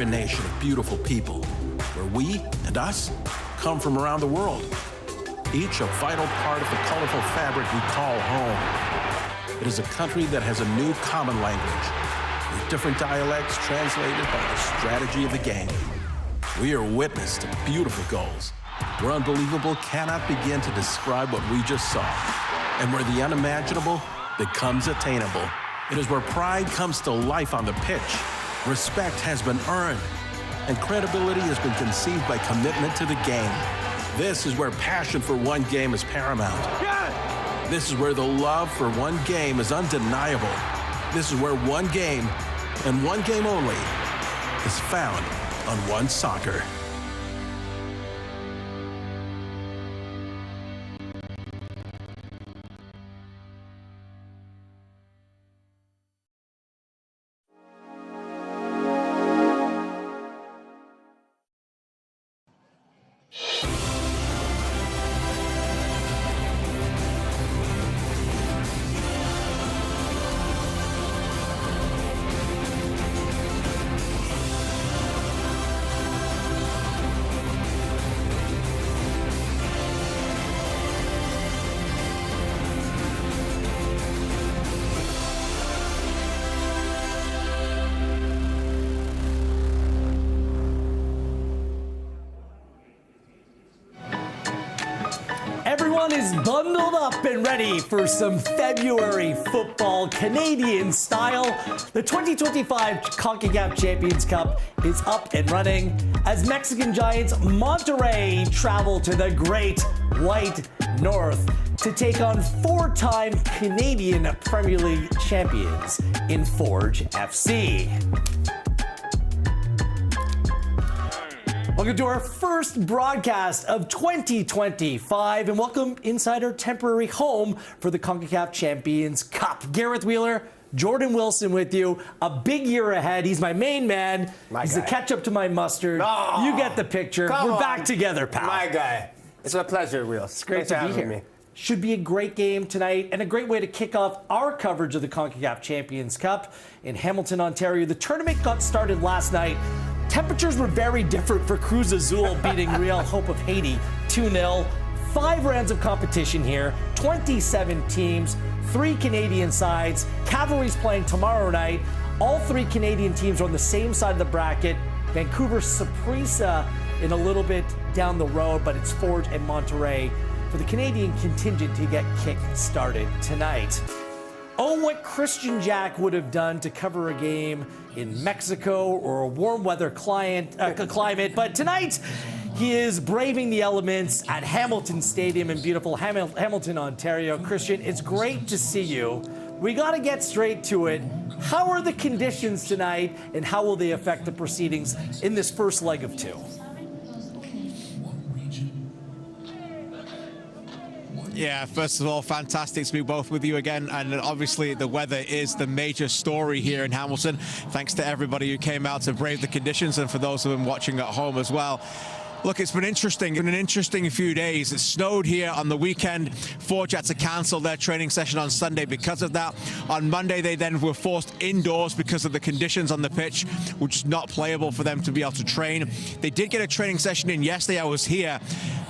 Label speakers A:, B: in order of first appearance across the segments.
A: A nation of beautiful people, where we and us come from around the world, each a vital part of the colorful fabric we call home. It is a country that has a new common language, with different dialects translated by the strategy of the game. We are witness to beautiful goals, where unbelievable cannot begin to describe what we just saw, and where the unimaginable becomes attainable. It is where pride comes to life on the pitch. Respect has been earned, and credibility has been conceived by commitment to the game. This is where passion for one game is paramount. This is where the love for one game is undeniable. This is where one game, and one game only, is found on One Soccer.
B: Everyone is bundled up and ready for some February football, Canadian style. The 2025 Concacaf Champions Cup is up and running as Mexican giants Monterrey travel to the Great White North to take on four-time Canadian Premier League champions in Forge FC. Welcome to our first broadcast of 2025, and welcome inside our temporary home for the Concacaf Champions Cup. Gareth Wheeler, Jordan Wilson with you. A big year ahead. He's my main man. He's the ketchup to my mustard. Oh, you get the picture. We're back together, pal.
C: My guy. It's a pleasure, Wheel.
B: It's great to be here. Me. Should be a great game tonight and a great way to kick off our coverage of the Concacaf Champions Cup in Hamilton, Ontario. The tournament got started last night. Temperatures were very different for Cruz Azul beating Real Hope of Haiti 2-0. 5 rounds of competition here, 27 teams, 3 Canadian sides. Cavalry's playing tomorrow night. All 3 Canadian teams are on the same side of the bracket. Vancouver Saprissa in a little bit down the road, but it's Forge and Monterrey for the Canadian contingent to get kick-started tonight. Oh, what Christian Jack would have done to cover a game in Mexico or a warm weather climate. But tonight, he is braving the elements at Hamilton Stadium in beautiful Hamilton, Ontario. Christian, it's great to see you. We got to get straight to it. How are the conditions tonight, and how will they affect the proceedings in this first leg of 2?
D: Yeah, first of all, fantastic to be both with you again. And obviously the weather is the major story here in Hamilton. Thanks to everybody who came out to brave the conditions, and for those of them watching at home as well. Look, it's been interesting. It's been an interesting few days. It snowed here on the weekend. Forge had to cancel their training session on Sunday because of that. On Monday, they then were forced indoors because of the conditions on the pitch, which is not playable for them to be able to train. They did get a training session in yesterday. I was here.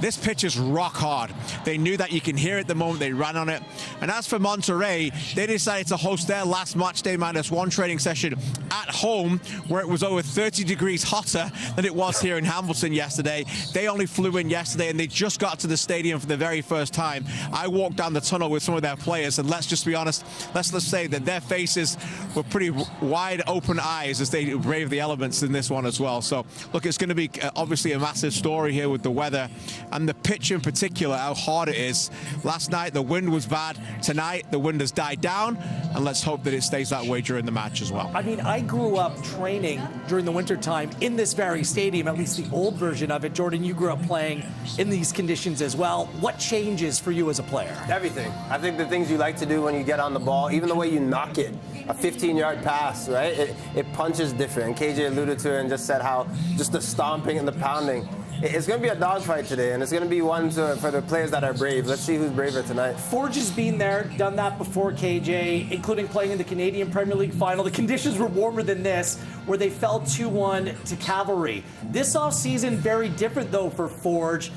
D: This pitch is rock hard. They knew that. You can hear it the moment they ran on it. And as for Monterrey, they decided to host their last match day -1 training session at home, where it was over 30 degrees hotter than it was here in Hamilton yesterday. They only flew in yesterday, and they just got to the stadium for the very first time. I walked down the tunnel with some of their players, and let's just be honest, let's say that their faces were pretty wide open eyes as they braved the elements in this one as well. So look, it's going to be obviously a massive story here with the weather and the pitch in particular, how hard it is. Last night the wind was bad. Tonight the wind has died down, and let's hope that it stays that way during the match as well.
B: I mean, I grew up training during the wintertime in this very stadium, at least the old version of it. Jordan, you grew up playing in these conditions as well. What changes for you as a player?
C: Everything. I think the things you like to do when you get on the ball, even the way you knock it, a 15-yard pass, right? It punches different. And KJ alluded to it and just said how just the stomping and the pounding. It's going to be a dogfight today, and it's going to be one for the players that are brave. Let's see who's braver tonight.
B: Forge has been there, done that before, KJ, including playing in the Canadian Premier League final. The conditions were warmer than this, where they fell 2-1 to Cavalry. This offseason, very different, though, for Forge.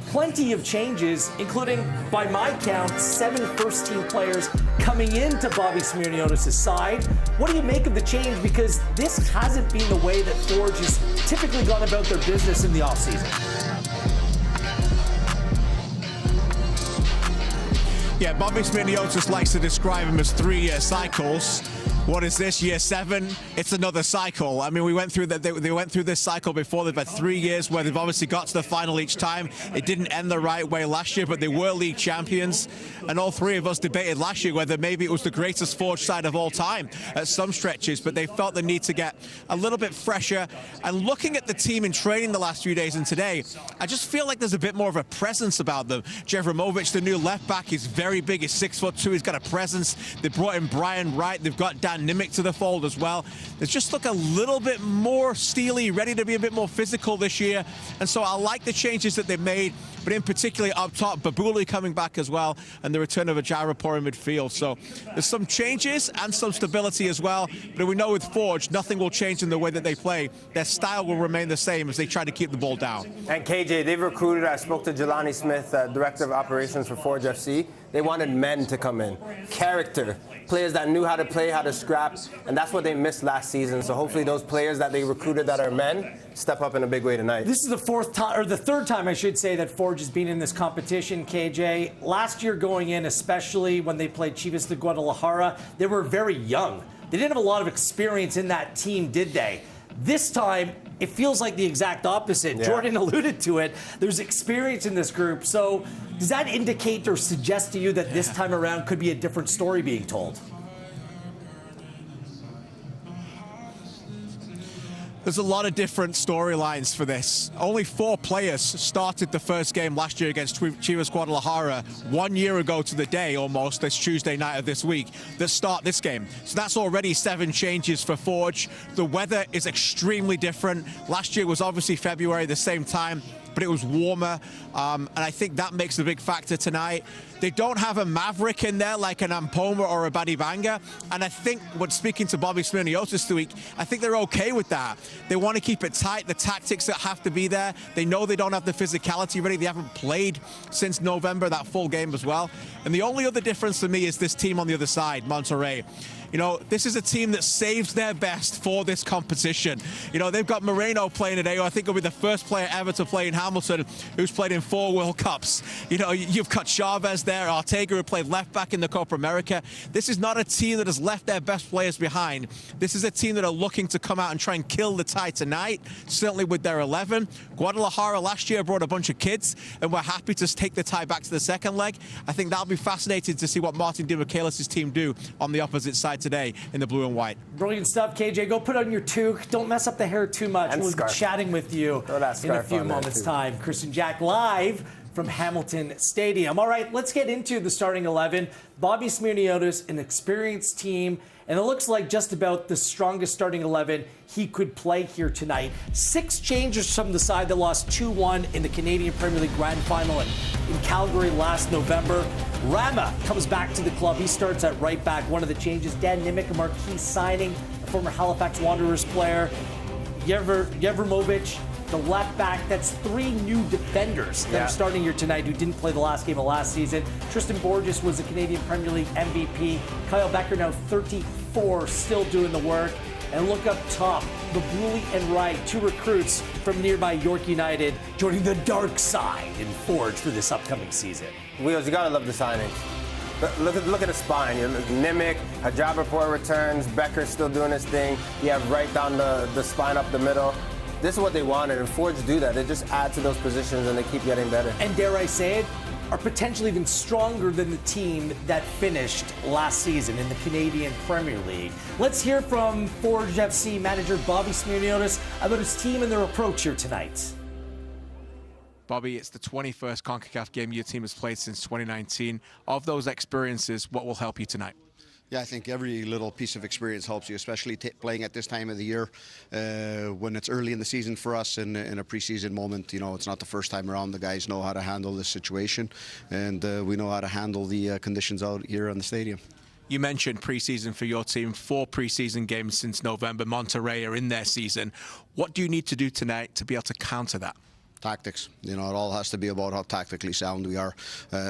B: Plenty of changes, including, by my count, 7 first-team players coming into Bobby Smirniotis' side. What do you make of the change? Because this hasn't been the way that Forge has typically gone about their business in the offseason.
D: Yeah, Bobby Smirniotis likes to describe them as 3-year cycles. What is this, year 7? It's another cycle. I mean, we went through that. They went through this cycle before. They've had 3 years where they've obviously got to the final each time. It didn't end the right way last year, but they were league champions. And all 3 of us debated last year whether maybe it was the greatest Forge side of all time at some stretches, but they felt the need to get a little bit fresher. And looking at the team in training the last few days and today, I just feel like there's a bit more of a presence about them. Jevramovic, the new left back, is very big. He's 6'2". He's got a presence. They brought in Brian Wright. They've got Dan Nimick to the fold as well. They just look a little bit more steely, ready to be a bit more physical this year. And so I like the changes that they've made, but in particular up top, Babuli coming back as well, and the return of a Jarapur in midfield. So there's some changes and some stability as well. But we know with Forge, nothing will change in the way that they play. Their style will remain the same as they try to keep the ball down.
C: And KJ, they've recruited, I spoke to Jelani Smith, Director of Operations for Forge FC. They wanted men to come in, character, players that knew how to play, how to scrap, and that's what they missed last season. So hopefully those players that they recruited that are men step up in a big way tonight.
B: This is the third time, I should say, that Forge has been in this competition, KJ. Last year going in, especially when they played Chivas de Guadalajara, they were very young. They didn't have a lot of experience in that team, did they? This time, it feels like the exact opposite. Yeah. Jordan alluded to it. There's experience in this group. So does that indicate or suggest to you that this time around could be a different story being told?
D: There's a lot of different storylines for this. Only 4 players started the first game last year against Chivas Guadalajara 1 year ago to the day almost, this Tuesday night of this week, that start this game. So that's already 7 changes for Forge. The weather is extremely different. Last year was obviously February, the same time, but it was warmer, and I think that makes a big factor tonight. They don't have a maverick in there like an Ampoma or a Badibanga, and I think, when speaking to Bobby Smirniotis this week, I think they're okay with that. They want to keep it tight, the tactics that have to be there. They know they don't have the physicality ready. They haven't played since November, that full game as well. And the only other difference for me is this team on the other side, Monterrey. You know, this is a team that saves their best for this competition. You know, they've got Moreno playing today, who I think will be the first player ever to play in Hamilton, who's played in 4 World Cups. You know, you've got Chavez there, Ortega, who played left back in the Copa America. This is not a team that has left their best players behind. This is a team that are looking to come out and try and kill the tie tonight, certainly with their 11. Guadalajara last year brought a bunch of kids, and we're happy to take the tie back to the second leg. I think that'll be fascinating to see what Martin Di Michelis' team do on the opposite side today in the blue and white.
B: Brilliant stuff, KJ. Go put on your toque. Don't mess up the hair too much.
C: And
B: we'll
C: scarf.
B: be chatting with you in a few moments' time. Christian Jack live from Hamilton Stadium. All right, let's get into the starting 11. Bobby Smirniotis, an experienced team, and it looks like just about the strongest starting 11 he could play here tonight. 6 changes from the side that lost 2-1 in the Canadian Premier League Grand Final in Calgary last November. Rama comes back to the club. He starts at right back. One of the changes, Dan Nimick, a marquee signing, a former Halifax Wanderers player. Jevramovic, the left back. That's 3 new defenders that are starting here tonight who didn't play the last game of last season. Tristan Borges was the Canadian Premier League MVP. Kyle Becker, now 34, still doing the work. And look up top, Babuli and Wright, 2 recruits from nearby York United, joining the dark side in Forge for this upcoming season.
C: Wheels, you gotta love the signings. Look at the spine. Nimick, Jarapur returns, Becker's still doing his thing. You have Wright down the spine up the middle. This is what they wanted, and Forge do that. They just add to those positions, and they keep getting better.
B: And dare I say it, are potentially even stronger than the team that finished last season in the Canadian Premier League. Let's hear from Forge FC manager Bobby Smirniotis about his team and their approach here tonight.
D: Bobby, it's the 21st Concacaf game your team has played since 2019. Of those experiences, what will help you tonight?
E: Yeah, I think every little piece of experience helps you, especially playing at this time of the year when it's early in the season for us in a preseason moment. You know, it's not the first time around. The guys know how to handle this situation, and we know how to handle the conditions out here on the stadium.
D: You mentioned preseason for your team, 4 preseason games since November. Monterrey are in their season. What do you need to do tonight to be able to counter that?
E: Tactics. You know, it all has to be about how tactically sound we are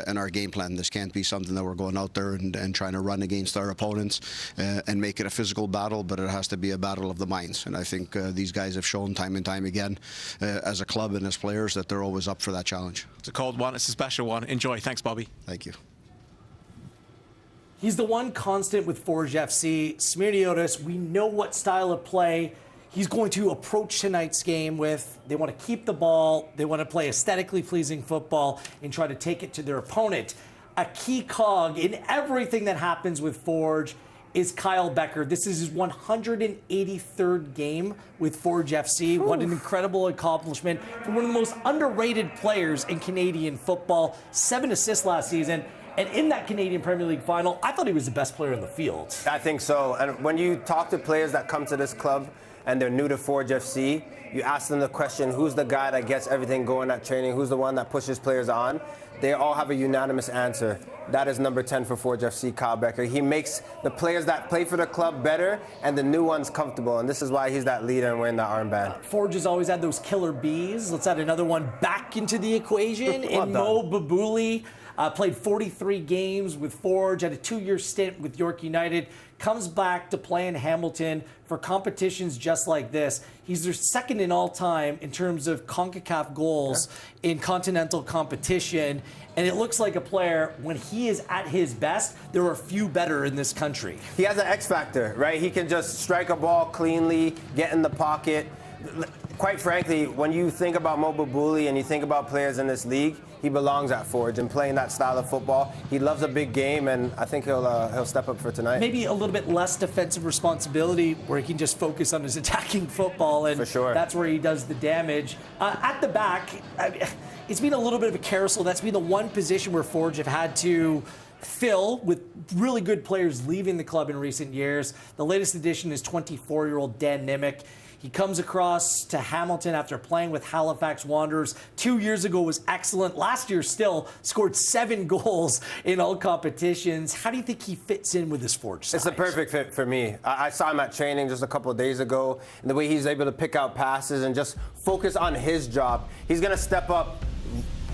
E: in our game plan. This can't be something that we're going out there and trying to run against our opponents and make it a physical battle, but it has to be a battle of the minds. And I think these guys have shown time and time again as a club and as players that they're always up for that challenge.
D: It's a cold one. It's a special one. Enjoy. Thanks, Bobby.
E: Thank you.
B: He's the one constant with Forge FC. Smirniotis, we know what style of play he's going to approach tonight's game with. They want to keep the ball. They want to play aesthetically pleasing football and try to take it to their opponent. A key cog in everything that happens with Forge is Kyle Becker. This is his 183rd game with Forge FC. What an incredible accomplishment for one of the most underrated players in Canadian football. 7 assists last season. And in that Canadian Premier League final, I thought he was the best player in the field.
C: I think so. And when you talk to players that come to this club and they're new to Forge FC, you ask them the question, who's the guy that gets everything going at training? Who's the one that pushes players on? They all have a unanimous answer. That is number 10 for Forge FC, Kyle Becker. He makes the players that play for the club better and the new ones comfortable. And this is why he's that leader and wearing that armband.
B: Forge has always had those killer bees. Let's add another one back into the equation in Mo Babuli. Played 43 games with Forge, had a 2-year stint with York United, comes back to play in Hamilton for competitions just like this. He's their second in all time in terms of Concacaf goals in continental competition. And it looks like a player, when he is at his best, there are few better in this country.
C: He has an X factor, right? He can just strike a ball cleanly, get in the pocket. Quite frankly, when you think about Mo Babuli and you think about players in this league, he belongs at Forge and playing that style of football. He loves a big game, and I think he'll step up for tonight.
B: Maybe a little bit less defensive responsibility where he can just focus on his attacking football, and
C: for sure.
B: That's where he does the damage. At the back, it's been a little bit of a carousel. That's been the one position where Forge have had to fill with really good players leaving the club in recent years. The latest addition is 24-year-old Dan Nimick. He comes across to Hamilton after playing with Halifax Wanderers. 2 years ago was excellent. Last year still scored 7 goals in all competitions. How do you think he fits in with this Forge side?
C: It's a perfect fit for me. I saw him at training just a couple of days ago, and the way he's able to pick out passes and just focus on his job. He's going to step up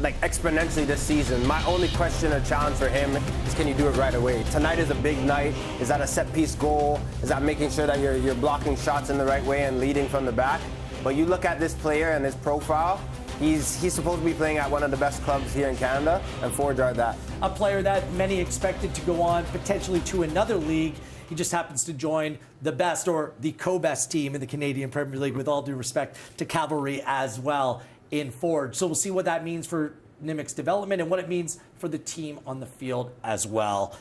C: like exponentially this season. My only question or challenge for him is, can you do it right away? Tonight is a big night. Is that a set piece goal? Is that making sure that you're blocking shots in the right way and leading from the back? But you look at this player and his profile, he's supposed to be playing at one of the best clubs here in Canada, and Forge are that.
B: A player that many expected to go on potentially to another league. He just happens to join the best or the co-best team in the Canadian Premier League, with all due respect to Cavalry as well in Forge. So we'll see what that means for Nimick's development and what it means for the team on the field as well.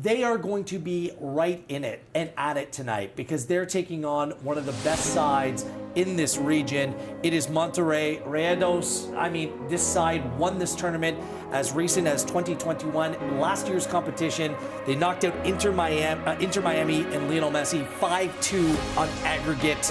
B: They are going to be right in it and at it tonight because they're taking on one of the best sides in this region. It is Monterrey. Rayados, this side won this tournament as recent as 2021. Last year's competition, they knocked out Inter Miami and Lionel Messi 5-2 on aggregate.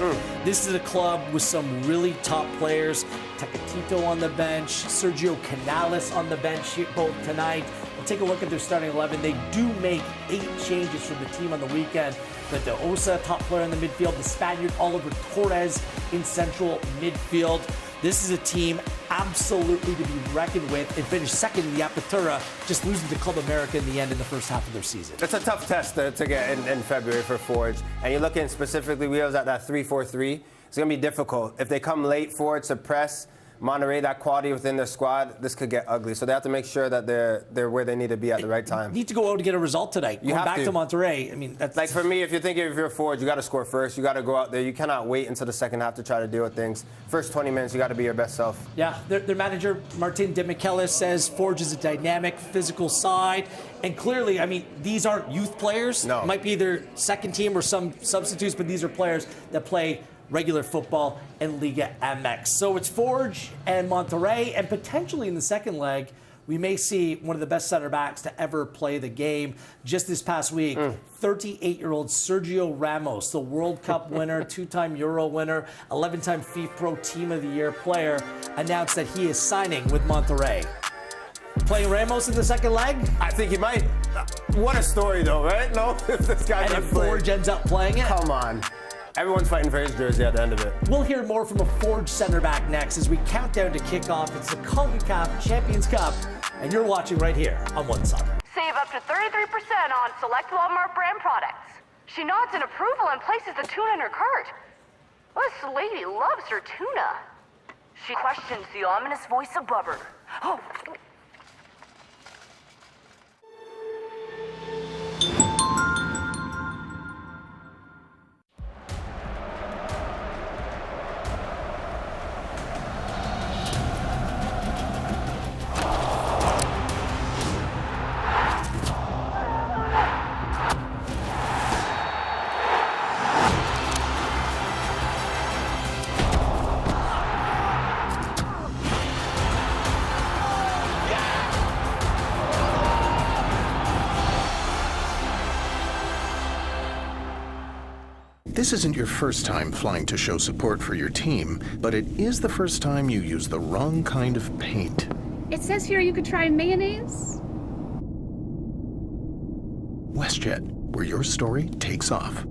B: This is a club with some really top players. Tecatito on the bench, Sergio Canales on the bench both tonight. Take a look at their starting 11. They do make 8 changes from the team on the weekend. But the Osa, top player in the midfield, the Spaniard Oliver Torres in central midfield. This is a team absolutely to be reckoned with and finished second in the Apertura, just losing to Club America in the end in the first half of their season.
C: It's a tough test to get in February for Forge. And you're looking specifically, we was at that 3-4-3. It's going to be difficult. If they come late forward to press, Monterrey, that quality within their squad, this could get ugly. So they have to make sure that they're where they need to be at the right time.
B: Need to go out and get a result tonight. Going back to Monterrey, that's...
C: Like for me, if you're Forge, you got to score first. You got to go out there. You cannot wait until the second half to try to deal with things. First 20 minutes, you got to be your best self.
B: Yeah, their manager, Martin de Michelis, says Forge is a dynamic, physical side. And clearly, these aren't youth players.
C: No.
B: It might be their second team or some substitutes, but these are players that play regular football and Liga MX. So it's Forge and Monterrey, and potentially in the second leg, we may see one of the best center backs to ever play the game. Just this past week, 38-year-old Sergio Ramos, the World Cup winner, 2-time Euro winner, 11-time FIFPro Team of the Year player, announced that he is signing with Monterrey. Playing Ramos in the second leg?
C: I think he might. What a story, though, right? No, if this guy
B: And if Forge ends up playing it?
C: Come on. Everyone's fighting for his jersey at the end of it.
B: We'll hear more from a Forge center back next as we count down to kickoff. It's the Concacaf Champions Cup, and you're watching right here on One Soccer.
F: Save up to 33% on select Walmart brand products. She nods in approval and places the tuna in her cart. This lady loves her tuna. She questions the ominous voice above her. Oh.
G: This isn't your first time flying to show support for your team, but it is the first time you use the wrong kind of paint.
H: It says here you could try mayonnaise.
G: WestJet, where your story takes off.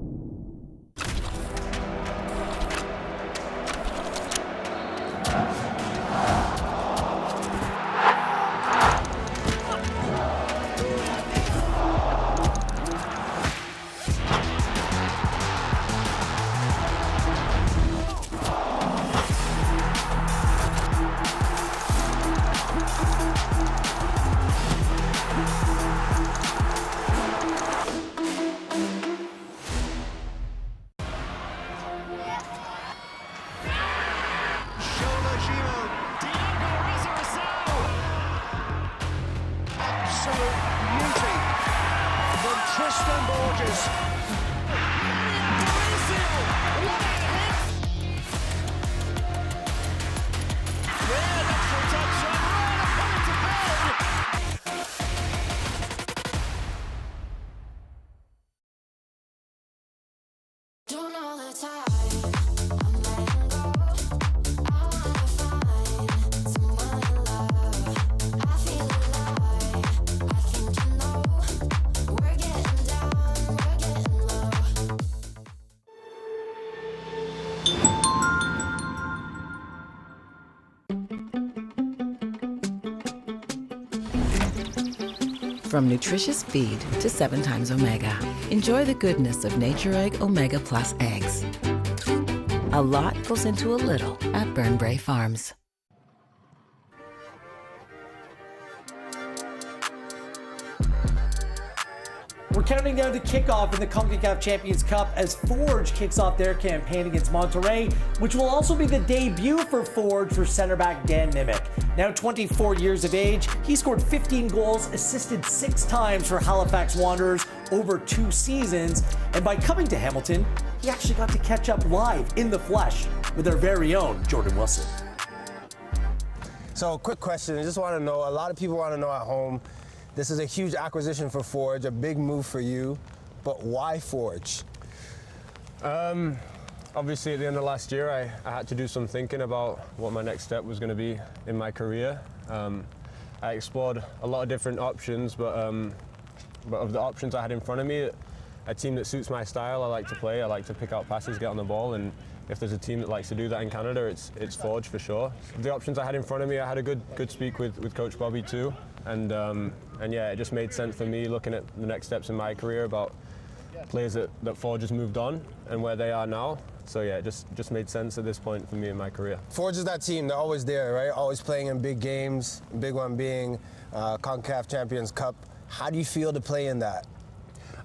I: From nutritious feed to 7 times omega. Enjoy the goodness of Nature Egg Omega Plus eggs. A lot goes into a little at Burnbrae Farms.
B: We're counting down to kickoff in the Concacaf Champions Cup as Forge kicks off their campaign against Monterrey, which will also be the debut for Forge for center back Dan Nimick. Now 24 years of age, he scored 15 goals, assisted 6 times for Halifax Wanderers over 2 seasons, and by coming to Hamilton, he actually got to catch up live in the flesh with our very own Jordan Wilson.
C: So, quick question. I just want to know, a lot of people want to know at home, this is a huge acquisition for Forge, a big move for you, but why Forge?
J: Obviously, at the end of last year, I had to do some thinking about what my next step was going to be in my career. I explored a lot of different options, but of the options I had in front of me, a team that suits my style, I like to play, I like to pick out passes, get on the ball, and if there's a team that likes to do that in Canada, it's Forge for sure. The options I had in front of me, I had a good speak with Coach Bobby too, and yeah, it just made sense for me looking at the next steps in my career about players that Forge has moved on and where they are now. So yeah, it just made sense at this point for me in my career.
C: Forge is that team, they're always there, right? Always playing in big games, big one being Concacaf Champions Cup. How do you feel to play in that?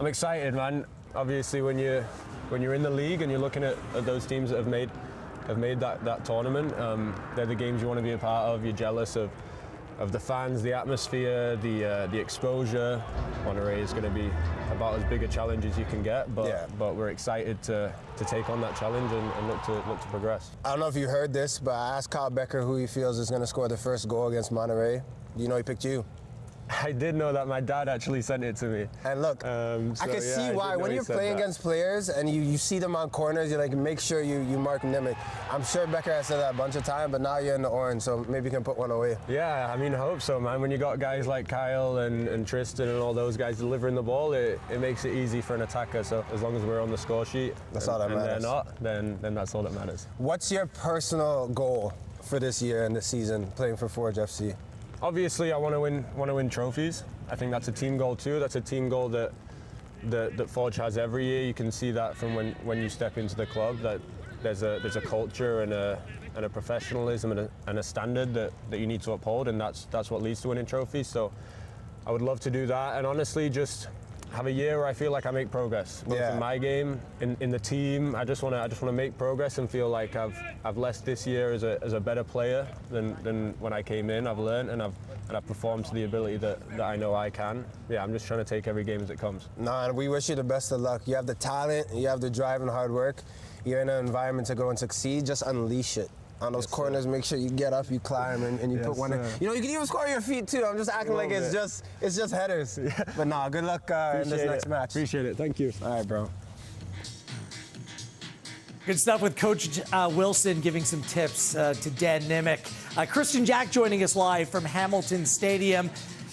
J: I'm excited, man. Obviously, when you're in the league and you're looking at those teams that have made that tournament, they're the games you want to be a part of. You're jealous of the fans, the atmosphere, the exposure. Monterrey is going to be about as big a challenge as you can get, but we're excited to take on that challenge and look to progress.
C: I don't know if you heard this, but I asked Kyle Becker who he feels is going to score the first goal against Monterrey. You know he picked you.
J: I did know that. My dad actually sent it to me.
C: And look, I can see why. When you're playing against players and you see them on corners, you're like, make sure you mark Nimick. I'm sure Becker has said that a bunch of times, but now you're in the orange, so maybe you can put one away.
J: Yeah, I mean, I hope so, man. When you got guys like Kyle and Tristan and all those guys delivering the ball, it makes it easy for an attacker. So as long as we're on the score sheet,
C: that's all that matters.
J: And they're not, then that's all that matters.
C: What's your personal goal for this year and this season playing for Forge FC?
J: Obviously, I want to win trophies. I think that's a team goal too. That's a team goal that Forge has every year. You can see that from when you step into the club, that there's a culture and a professionalism and a standard that you need to uphold, and that's what leads to winning trophies. So I would love to do that, and honestly, just have a year where I feel like I make progress, both in my game, in the team. I just want to make progress and feel like I've left this year as a better player than when I came in. I've learned and I've performed to the ability that I know I can. Yeah, I'm just trying to take every game as it comes.
C: Nah, and we wish you the best of luck. You have the talent, you have the drive and hard work. You're in an environment to go and succeed. Just unleash it. On those corners, make sure you get up, you climb, and you put one in. You know, you can even score your feet too. I'm just acting like it's just headers. Yeah. But nah, good luck in this next match.
J: Appreciate it. Thank you.
C: All right, bro.
B: Good stuff with Coach Wilson giving some tips to Dan Nimick. Christian Jack joining us live from Hamilton Stadium.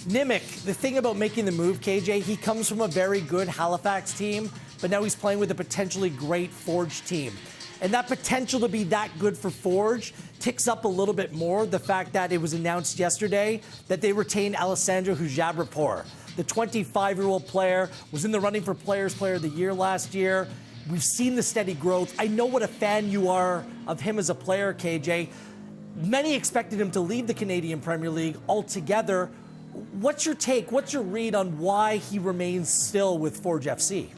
B: Nimick, the thing about making the move, KJ, he comes from a very good Halifax team, but now he's playing with a potentially great Forge team. And that potential to be that good for Forge ticks up a little bit more the fact that it was announced yesterday that they retained Alessandro Hujabrapor. The 25-year-old player was in the running for Players Player of the Year last year. We've seen the steady growth. I know what a fan you are of him as a player, KJ. Many expected him to leave the Canadian Premier League altogether. What's your take? What's your read on why he remains still with Forge FC?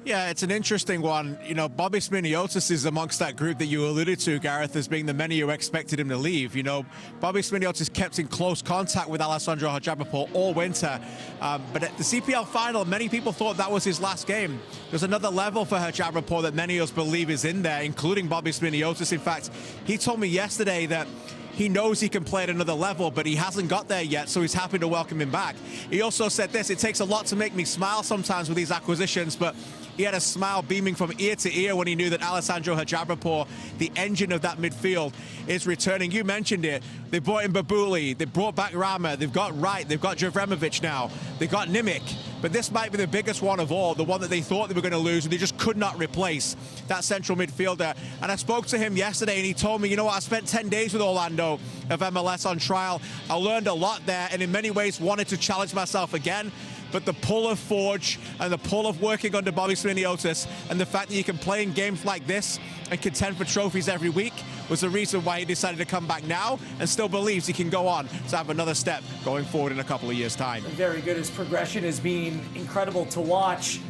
D: Yeah, it's an interesting one. You know, Bobby Sminiotis is amongst that group that you alluded to, Gareth, as being the many who expected him to leave. You know, Bobby Sminiotis kept in close contact with Alessandro Hujabrapor all winter. But at the CPL final, many people thought that was his last game. There's another level for Hujabrapor that many of us believe is in there, including Bobby Sminiotis. In fact, he told me yesterday that he knows he can play at another level, but he hasn't got there yet, so he's happy to welcome him back. He also said this: it takes a lot to make me smile sometimes with these acquisitions, but he had a smile beaming from ear to ear when he knew that Alessandro Hujabrapor, the engine of that midfield, is returning. You mentioned it. They brought in Babuli, they brought back Rama, they've got Wright, they've got Javremovic now, they've got Nimick. But this might be the biggest one of all, the one that they thought they were going to lose, and they just could not replace that central midfielder. And I spoke to him yesterday, and he told me, you know what, I spent 10 days with Orlando of MLS on trial. I learned a lot there, and in many ways wanted to challenge myself again. But the pull of Forge and the pull of working under Bobby Sminiotis and the fact that you can play in games like this and contend for trophies every week was the reason why he decided to come back now, and still believes he can go on to have another step going forward in a couple of years' time.
B: Very good. His progression has been incredible to watch.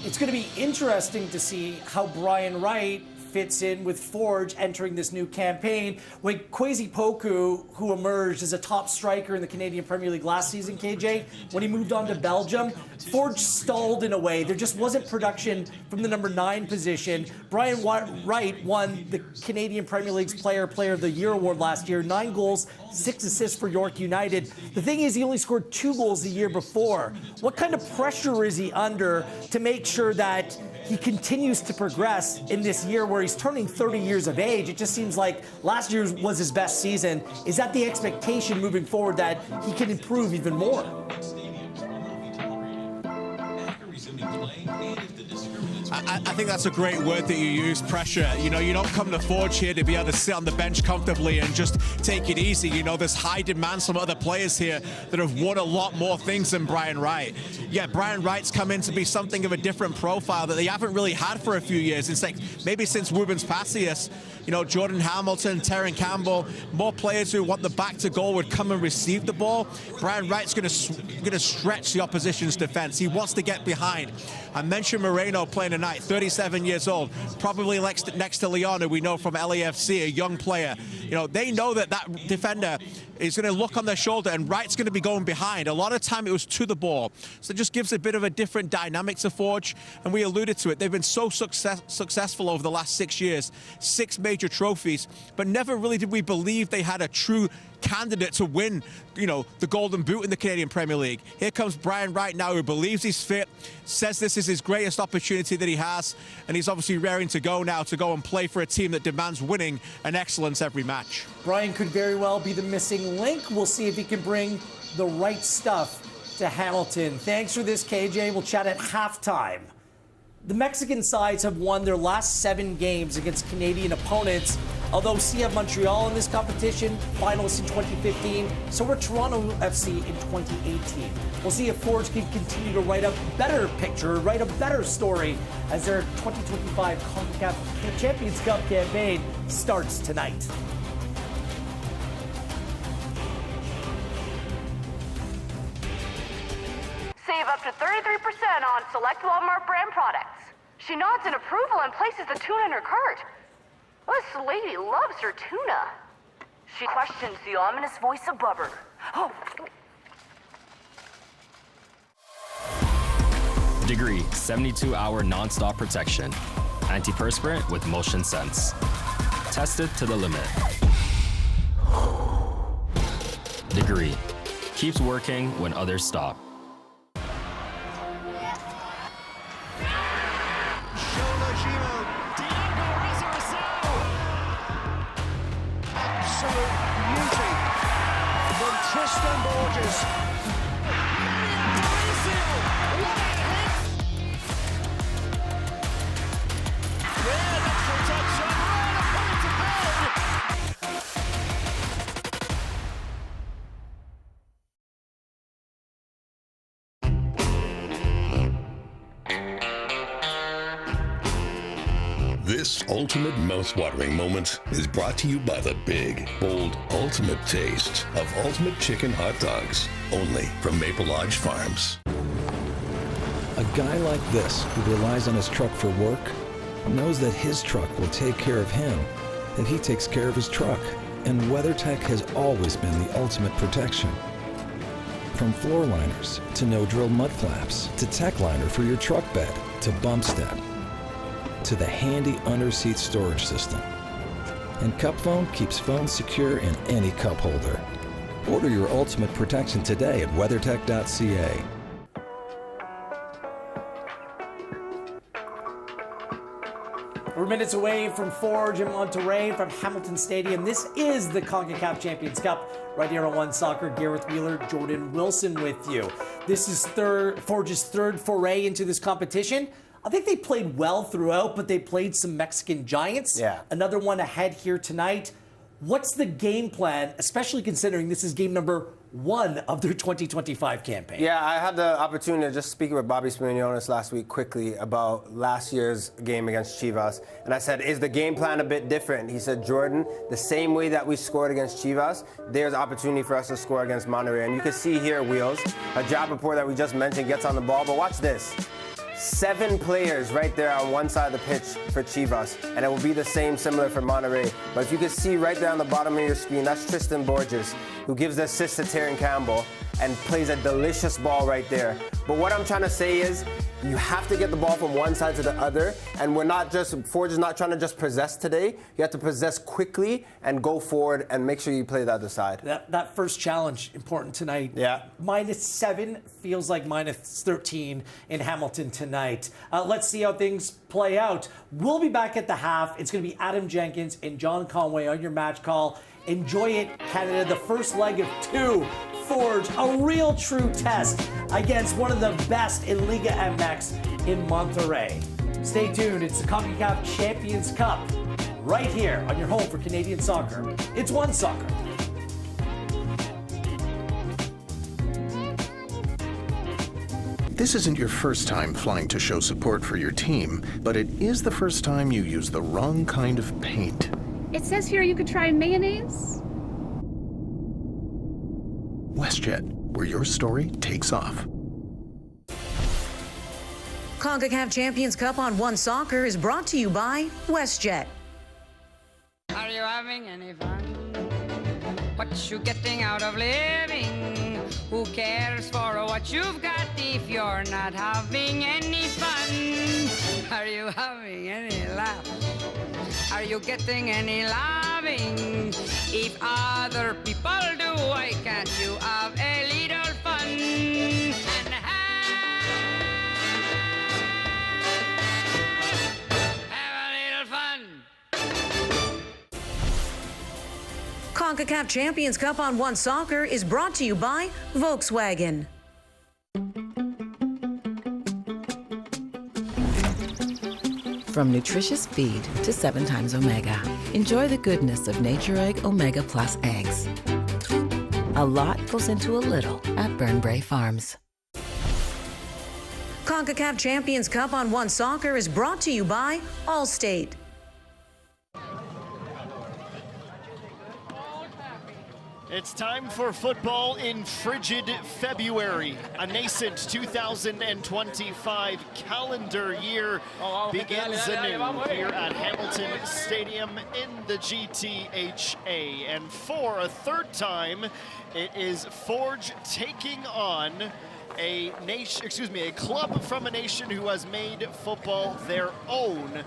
B: It's going to be interesting to see how Brian Wright fits in with Forge entering this new campaign. When Kwesi Poku, who emerged as a top striker in the Canadian Premier League last season, KJ, when he moved on to Belgium, Forge stalled in a way. There just wasn't production from the number 9 position. Brian Wright won the Canadian Premier League's Player of the Year award last year. 9 goals, 6 assists for York United. The thing is, he only scored 2 goals the year before. What kind of pressure is he under to make sure that he continues to progress in this year where he's turning 30 years of age? It just seems like last year was his best season. Is that the expectation moving forward, that he can improve even more?
D: I think that's a great word that you use, pressure. You know, you don't come to Forge here to be able to sit on the bench comfortably and just take it easy. You know, there's high demand from other players here that have won a lot more things than Brian Wright. Yeah, Brian Wright's come in to be something of a different profile that they haven't really had for a few years. It's like maybe since Rubens Passius. You know, Jordan Hamilton, Terran Campbell, more players who want the back to goal would come and receive the ball. Brian Wright's going to stretch the opposition's defense. He wants to get behind. I mentioned Moreno playing tonight. tonight, 37 years old, probably next to Leon, who we know from LAFC, a young player. You know, they know that defender is going to look on their shoulder, and Wright's going to be going behind. A lot of time it was to the ball. So it just gives a bit of a different dynamic to Forge, and we alluded to it. They've been so successful over the last 6 years, 6 major trophies, but never really did we believe they had a true candidate to win, you know, the Golden Boot in the Canadian Premier League. Here comes Brian Wright now, who believes he's fit, says this is his greatest opportunity that he has, and he's obviously raring to go now to go and play for a team that demands winning and excellence every match.
B: Brian could very well be the missing link. We'll see if he can bring the right stuff to Hamilton. Thanks for this, KJ. We'll chat at halftime. The Mexican sides have won their last 7 games against Canadian opponents, although CF Montreal in this competition, finalists in 2015, so were Toronto FC in 2018. We'll see if Forge can continue to write a better picture, write a better story as their 2025 Concacaf Champions Cup campaign starts tonight.
F: Save up to 33% on select Walmart brand products. She nods in approval and places the tuna in her cart. This lady loves her tuna. She questions the ominous voice above her. Oh.
K: Degree 72-hour non-stop protection. Antiperspirant with motion sense. Tested to the limit. Degree keeps working when others stop.
L: This ultimate mouth-watering moment is brought to you by the big, bold, ultimate taste of Ultimate Chicken Hot Dogs, only from Maple Lodge Farms.
M: A guy like this, who relies on his truck for work, knows that his truck will take care of him, that he takes care of his truck. And WeatherTech has always been the ultimate protection. From floor liners, to no-drill mud flaps, to tech liner for your truck bed, to bump step, to the handy under-seat storage system. And Cup Phone keeps phones secure in any cup holder. Order your ultimate protection today at weathertech.ca.
B: We're minutes away from Forge in Monterrey from Hamilton Stadium. This is the Concacaf Champions Cup right here on One Soccer. Gareth Wheeler, Jordan Wilson with you. This is Forge's third foray into this competition. I think they played well throughout, but they played some Mexican giants.
C: Yeah.
B: Another one ahead here tonight. What's the game plan, especially considering this is game number 1 of their 2025 campaign?
C: Yeah, I had the opportunity to just speak with Bobby Spinionis last week quickly about last year's game against Chivas. And I said, is the game plan a bit different? He said, Jordan, the same way that we scored against Chivas, there's opportunity for us to score against Monterrey. And you can see here, Wheels, a job report that we just mentioned gets on the ball. But watch this. 7 players right there on one side of the pitch for Chivas, and it will be the same similar for Monterrey. But if you can see right there on the bottom of your screen, that's Tristan Borges, who gives the assist to Taryn Campbell and plays a delicious ball right there. But what I'm trying to say is, you have to get the ball from one side to the other, and Forge is not trying to just possess today. You have to possess quickly and go forward and make sure you play the other side.
B: That first challenge, important tonight.
C: Yeah.
B: -7 feels like -13 in Hamilton tonight. Let's see how things play out. We'll be back at the half. It's going to be Adam Jenkins and John Conway on your match call. Enjoy it, Canada. The first leg of 2. Forge, a real true test against one of the best in Liga MX in Monterrey. Stay tuned. It's the Concacaf Champions Cup right here on your home for Canadian soccer. It's One Soccer.
G: This isn't your first time flying to show support for your team, but it is the first time you use the wrong kind of paint.
H: It says here you could try mayonnaise.
G: WestJet, where your story takes off.
N: Concacaf Champions Cup on One Soccer is brought to you by WestJet.
O: Are you having any fun? What you getting out of living? Who cares for what you've got if you're not having any fun? Are you having any laughs? Are you getting any loving? If other people do, why can't you have a little fun? And have a little fun.
N: Concacaf Champions Cup on One Soccer is brought to you by Volkswagen.
I: From nutritious feed to 7 times omega, enjoy the goodness of Nature Egg Omega Plus eggs. A lot goes into a little at Burnbrae Farms.
N: Concacaf Champions Cup on One Soccer is brought to you by Allstate.
P: It's time for football in frigid February. A nascent 2025 calendar year begins anew here at Hamilton Stadium in the GTHA. And for a third time, it is Forge taking on a club from a nation who has made football their own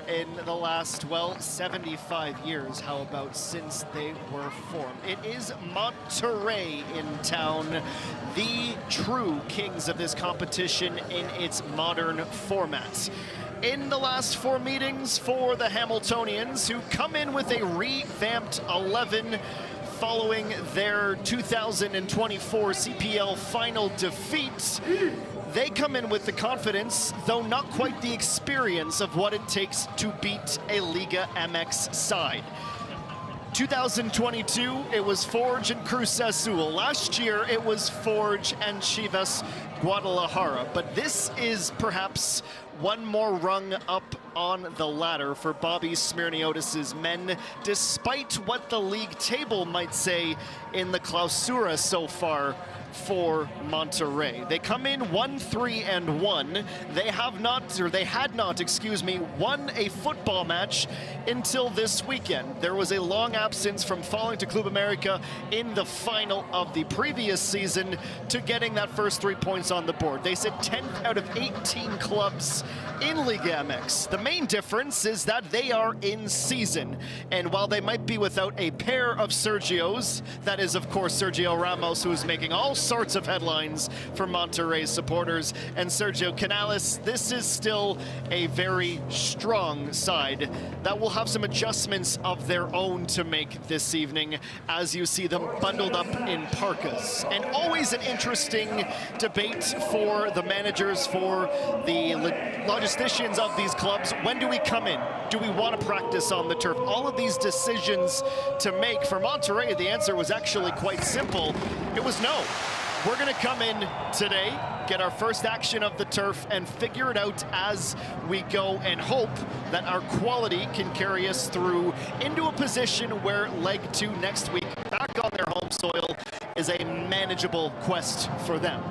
P: in the last, 75 years. How about since they were formed? It is Monterrey in town, the true kings of this competition in its modern format. In the last 4 meetings for the Hamiltonians, who come in with a revamped 11 following their 2024 CPL final defeat, they come in with the confidence, though not quite the experience, of what it takes to beat a Liga MX side. 2022, it was Forge and Cruz Azul. Last year, it was Forge and Chivas Guadalajara. But this is perhaps one more rung up on the ladder for Bobby Smirniotis' men, despite what the league table might say in the Clausura so far for Monterrey. They come in 1-3-1. They had not, won a football match until this weekend. There was a long absence from falling to Club America in the final of the previous season to getting that first 3 points on the board. They sit 10th out of 18 clubs in Liga MX. The main difference is that they are in season. And while they might be without a pair of Sergios, that is of course Sergio Ramos, who is making all sorts of headlines for Monterrey supporters, and Sergio Canales, this is still a very strong side that will have some adjustments of their own to make this evening as you see them bundled up in parkas. And always an interesting debate for the managers, for the logisticians of these clubs. When do we come in? Do we want to practice on the turf? All of these decisions to make. For Monterrey, the answer was actually quite simple. It was no. We're going to come in today, get our first action of the turf, and figure it out as we go, and hope that our quality can carry us through into a position where leg 2 next week, back on their home soil, is a manageable quest for them.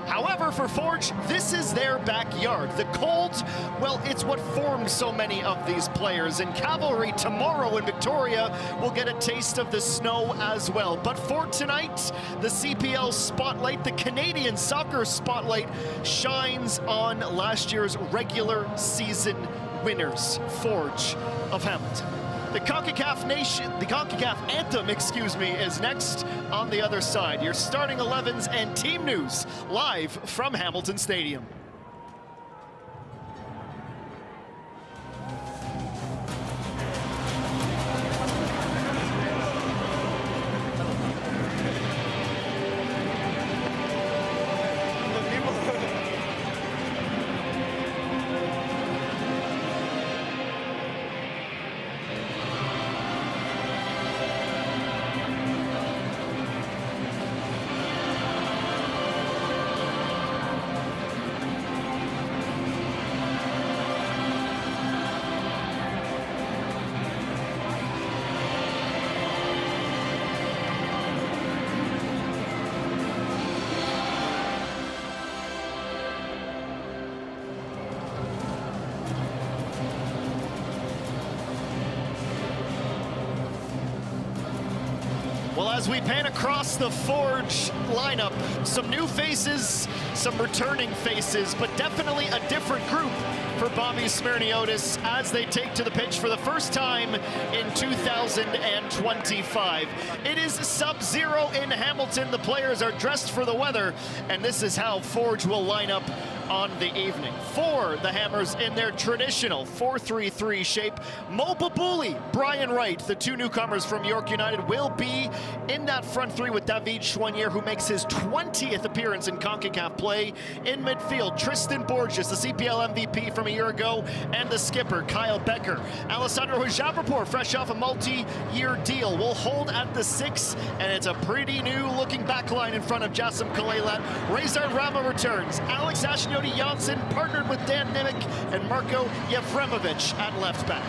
P: However, for Forge, this is their backyard. The cold, well, it's what formed so many of these players. And Cavalry tomorrow in Victoria will get a taste of the snow as well. But for tonight, the CPL spotlight, the Canadian soccer spotlight, shines on last year's regular season winners, Forge of Hamilton. The Concacaf anthem, is next on the other side. Your starting 11s and team news live from Hamilton Stadium. Well, as we pan across the Forge lineup, some new faces, some returning faces, but definitely a different group for Bobby Smirniotis as they take to the pitch for the first time in 2025. It is sub-zero in Hamilton. The players are dressed for the weather, and this is how Forge will line up on the evening. For the Hammers in their traditional 4-3-3 shape, Mo Babuli, Brian Wright, the two newcomers from York United, will be in that front three with David Choinière, who makes his 20th appearance in Concacaf play. In midfield, Tristan Borges, the CPL MVP from a year ago, and the skipper, Kyle Becker. Alessandro Javapur, fresh off a multi-year deal, will hold at the 6, and it's a pretty new-looking backline in front of Jassim Kalelat. Rezar Rama returns. Alex Ashnodi Janssen partnered with Dan Nimick and Marko Yevremovic at left back.